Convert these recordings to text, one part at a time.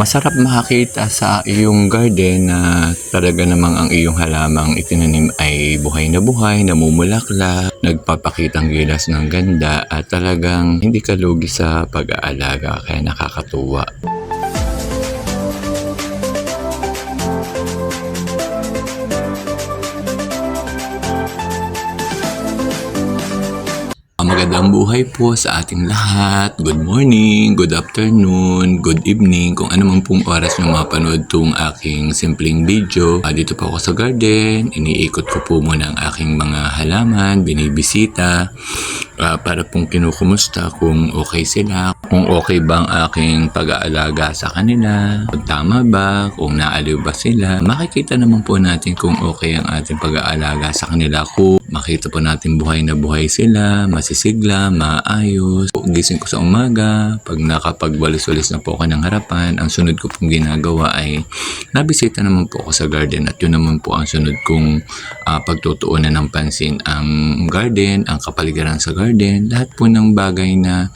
Masarap makakita sa iyong garden na talaga namang ang iyong halamang itinanim ay buhay na buhay, namumulaklak, nagpapakitang gilas ng ganda at talagang hindi ka lugi sa pag-aalaga kaya nakakatuwa. Magandang buhay po sa ating lahat. Good morning, good afternoon, good evening. Kung ano man pong oras nyo mapanood tong aking simpleng video. Dito po ako sa garden. Iniikot ko po muna ang aking mga halaman, binibisita. Para pong kinukumusta kung okay sila. Kung okay ba ang aking pag-aalaga sa kanila. Kung tama ba, kung naaliw ba sila. Makikita naman po natin kung okay ang ating pag-aalaga sa kanila. Kung makita po natin buhay na buhay sila, masisigla, maayos. Gising ko sa umaga, pag nakapagwalis-walis na po ako ng harapan, ang sunod ko pong ginagawa ay nabisita naman po ako sa garden at yun naman po ang sunod kong pagtutuunan ng pansin. Ang garden, ang kapaligiran sa garden, lahat po ng bagay na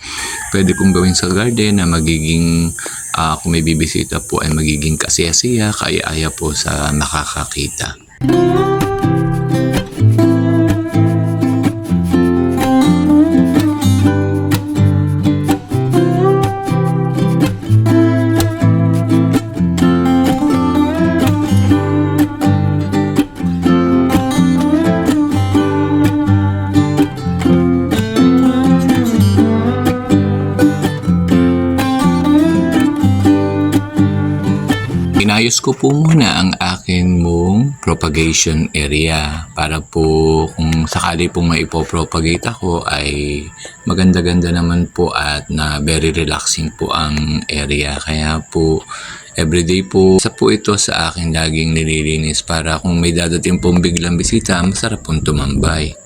pwede kong gawin sa garden na magiging kung may bibisita po ay magiging kasiyasiya, kaya-aya po sa nakakakita. Inayos ko po muna ang akin mong propagation area para po kung sakali pong maipopropagate ako ay maganda-ganda naman po at na very relaxing po ang area. Kaya po everyday po isa po ito sa akin laging nililinis para kung may dadating pong biglang bisita, masarap pong tumambay.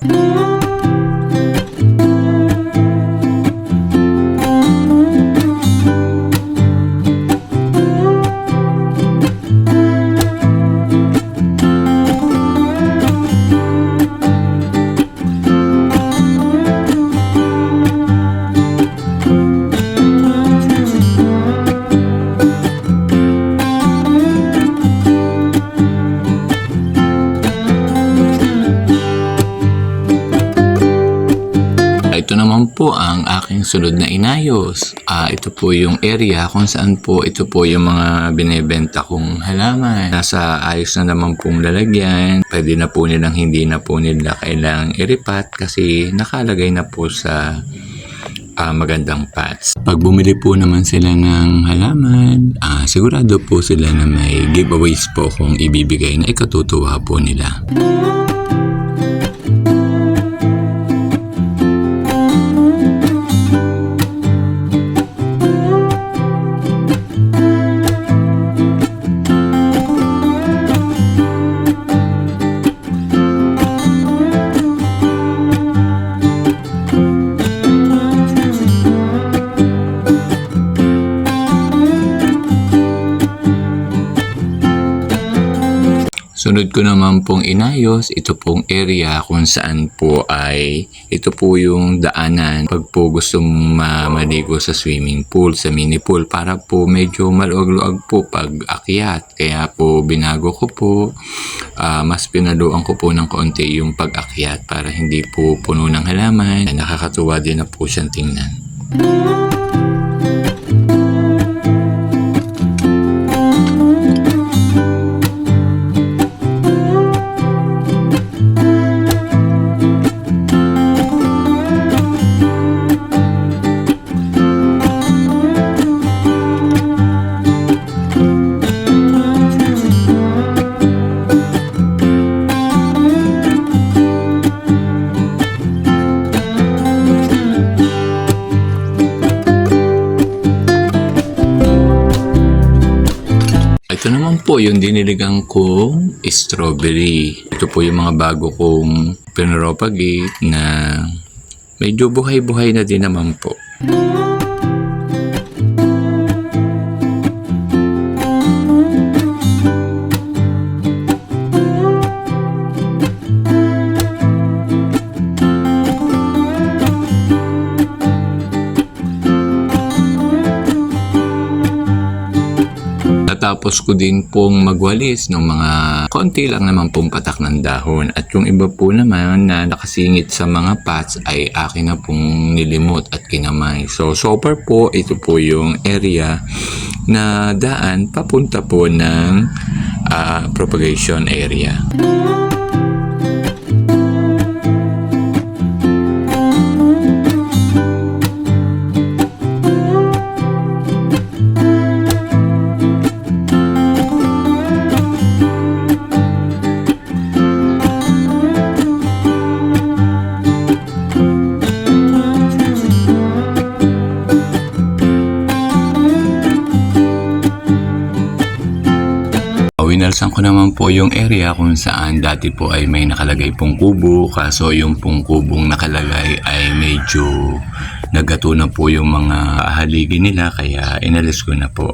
Ito naman po ang aking sunod na inayos. Ito po yung area kung saan po ito po yung mga binebenta kong halaman. Nasa ayos na naman pong lalagyan. Pwede na po nilang hindi na po nila kailangang iripat kasi nakalagay na po sa magandang pots. Pag bumili po naman sila ng halaman, sigurado po sila na may giveaways po kung ibibigay na ikatutuwa po nila. Sunod ko naman pong inayos, ito pong area kung saan po ay ito po yung daanan pag po gusto maligo sa swimming pool, sa mini pool para po medyo maluwag-luwag po pag akyat. Kaya po binago ko po, mas pinaluan ko po ng konti yung pag-akyat para hindi po puno ng halaman. Nakakatuwa din na po siyang tingnan. Ito naman po yung diniligang kong strawberry. Ito po yung mga bago kong pinropagate na medyo buhay-buhay na din naman po. pagkatapos ko din pong magwalis ng mga konti lang naman pong patak ng dahon. At yung iba po naman na nakasingit sa mga pots ay akin na pong nilimot at kinamay. So far po, ito po yung area na daan papunta po ng propagation area. Winalsan ko naman po yung area kung saan dati po ay may nakalagay pong kubo, kaso yung pong kubong nakalagay ay medyo nagato na po yung mga haligi nila, kaya inalis ko na po.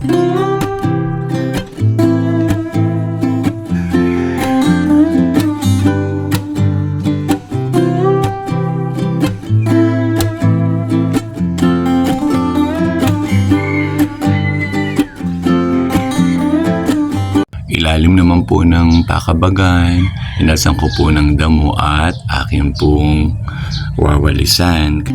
Ilalim naman po ng pakabagan, inasan ko po ng damo at akin pong wawalisan.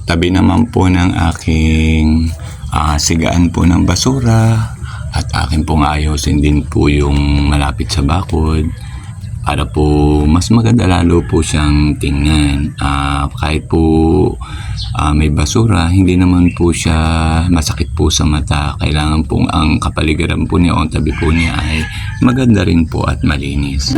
Tabi naman po ng aking sigaan po ng basura at akin pong ayusin din po yung malapit sa bakod para po mas maganda lalo po siyang tingnan. Kahit po may basura, hindi naman po siya masakit po sa mata. Kailangan pong ang kapaligiran po niya o ang tabi po niya ay maganda rin po at malinis.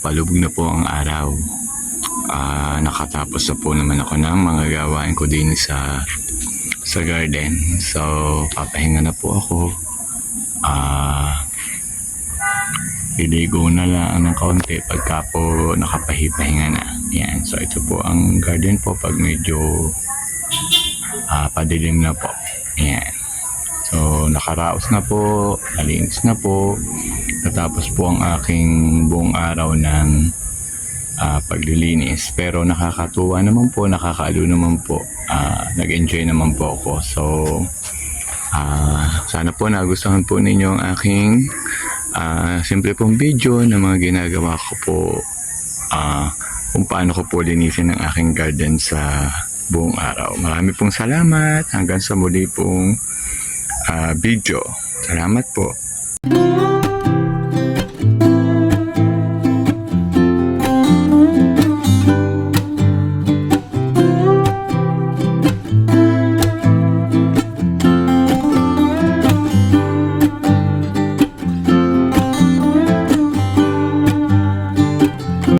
Palubog na po ang araw. Nakatapos na po naman ako ng mga gawain ko din sa garden. So, papahinga na po ako. Liligo na lang ng kaunti pagka po nakapahipahinga na. Yan. So, ito po ang garden po pag medyo padilim na po. Yan. So, nakaraos na po, nalinis na po. Natapos po ang aking buong araw ng paglilinis. Pero nakakatuwa naman po, nakakaalo naman po. Nag-enjoy naman po ako. So, sana po nagustuhan po ninyo ang aking simple pong video na mga ginagawa ko po. Kung paano ko po linisin ang aking garden sa buong araw. Marami pong salamat. Hanggang sa muli pong video. Salamat po.